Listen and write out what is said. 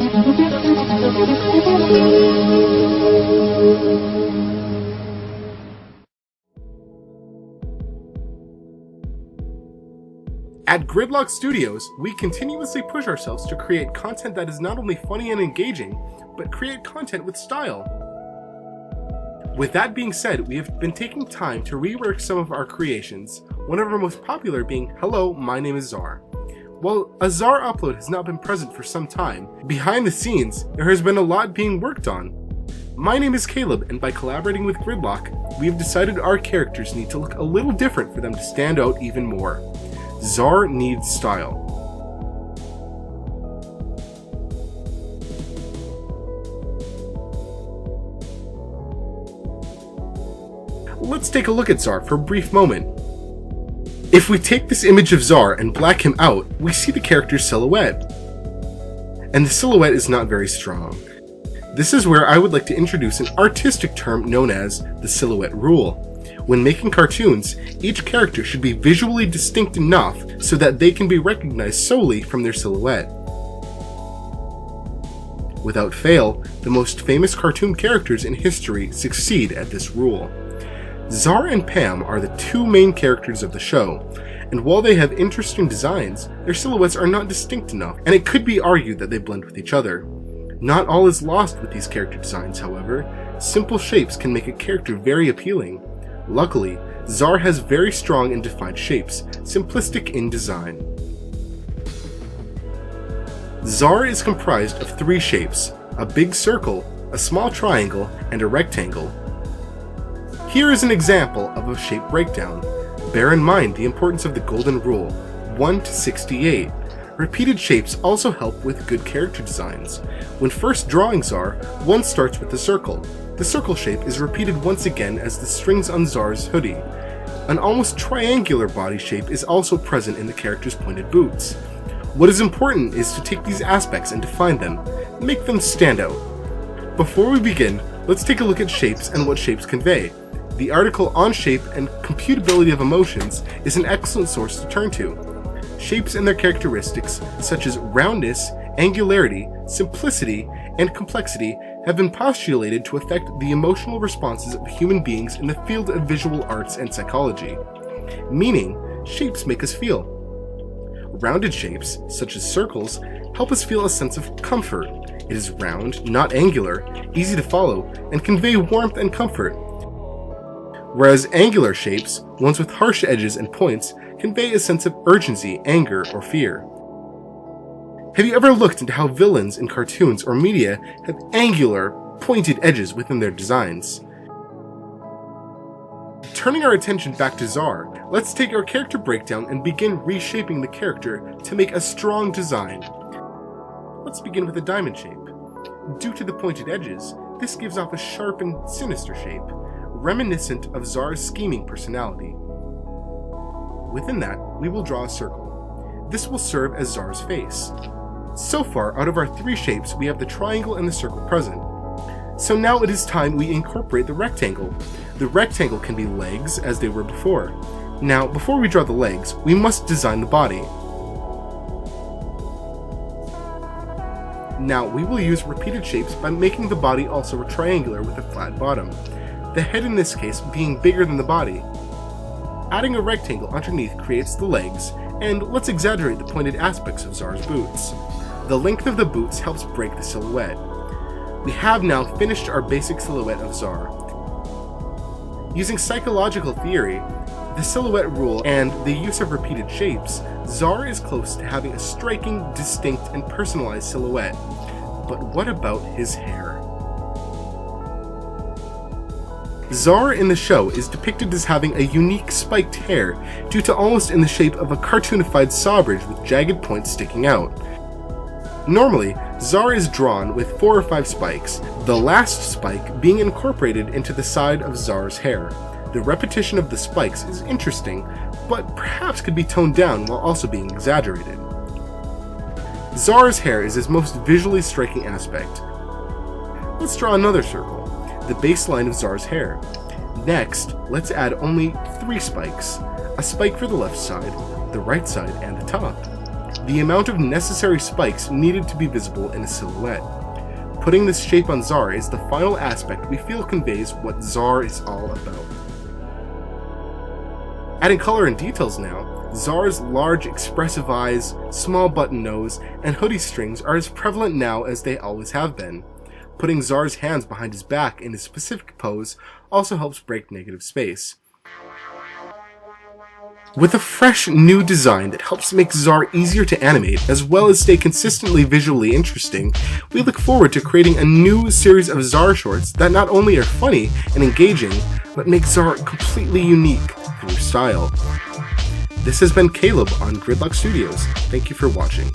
At Gridlock Studios, we continuously push ourselves to create content that is not only funny and engaging, but create content with style. With that being said, we have been taking time to rework some of our creations, one of our most popular being Hello, my name is Czar. While a Czar upload has not been present for some time, behind the scenes, there has been a lot being worked on. My name is Caleb, and by collaborating with Gridlock, we have decided our characters need to look a little different for them to stand out even more. Czar needs style. Let's take a look at Czar for a brief moment. If we take this image of Czar and black him out, we see the character's silhouette. And the silhouette is not very strong. This is where I would like to introduce an artistic term known as the silhouette rule. When making cartoons, each character should be visually distinct enough so that they can be recognized solely from their silhouette. Without fail, the most famous cartoon characters in history succeed at this rule. Czar and Pam are the two main characters of the show, and while they have interesting designs, their silhouettes are not distinct enough, and it could be argued that they blend with each other. Not all is lost with these character designs, however. Simple shapes can make a character very appealing. Luckily, Czar has very strong and defined shapes, simplistic in design. Czar is comprised of three shapes: a big circle, a small triangle, and a rectangle. Here is an example of a shape breakdown. Bear in mind the importance of the golden rule, 1 to 68. Repeated shapes also help with good character designs. When first drawing Czar, one starts with the circle. The circle shape is repeated once again as the strings on Czar's hoodie. An almost triangular body shape is also present in the character's pointed boots. What is important is to take these aspects and define them, make them stand out. Before we begin, let's take a look at shapes and what shapes convey. The article on shape and computability of emotions is an excellent source to turn to. Shapes and their characteristics, such as roundness, angularity, simplicity, and complexity, have been postulated to affect the emotional responses of human beings in the field of visual arts and psychology. Meaning, shapes make us feel. Rounded shapes, such as circles, help us feel a sense of comfort. It is round, not angular, easy to follow, and convey warmth and comfort. Whereas angular shapes, ones with harsh edges and points, convey a sense of urgency, anger, or fear. Have you ever looked into how villains in cartoons or media have angular, pointed edges within their designs? Turning our attention back to Czar, let's take our character breakdown and begin reshaping the character to make a strong design. Let's begin with a diamond shape. Due to the pointed edges, this gives off a sharp and sinister shape, reminiscent of Czar's scheming personality. Within that, we will draw a circle. This will serve as Czar's face. So far, out of our three shapes, we have the triangle and the circle present. So now it is time we incorporate the rectangle. The rectangle can be legs, as they were before. Now, before we draw the legs, we must design the body. Now, we will use repeated shapes by making the body also a triangular with a flat bottom. The head in this case being bigger than the body. Adding a rectangle underneath creates the legs, and let's exaggerate the pointed aspects of Czar's boots. The length of the boots helps break the silhouette. We have now finished our basic silhouette of Czar. Using psychological theory, the silhouette rule, and the use of repeated shapes, Czar is close to having a striking, distinct, and personalized silhouette. But what about his hair? Czar in the show is depicted as having a unique spiked hair due to almost in the shape of a cartoonified sawbridge with jagged points sticking out. Normally, Czar is drawn with 4 or 5 spikes, the last spike being incorporated into the side of Czar's hair. The repetition of the spikes is interesting, but perhaps could be toned down while also being exaggerated. Czar's hair is his most visually striking aspect. Let's draw another circle, the baseline of Czar's hair. Next, let's add only 3 spikes, a spike for the left side, the right side, and the top. the amount of necessary spikes needed to be visible in a silhouette. Putting this shape on Zar is the final aspect we feel conveys what Zar is all about. Adding color and details now, Zar's large expressive eyes, small button nose, and hoodie strings are as prevalent now as they always have been. Putting Zar's hands behind his back in a specific pose also helps break negative space. With a fresh new design that helps make Zar easier to animate as well as stay consistently visually interesting, we look forward to creating a new series of Zar shorts that not only are funny and engaging, but make Zar completely unique in their style. This has been Caleb on Gridlock Studios. Thank you for watching.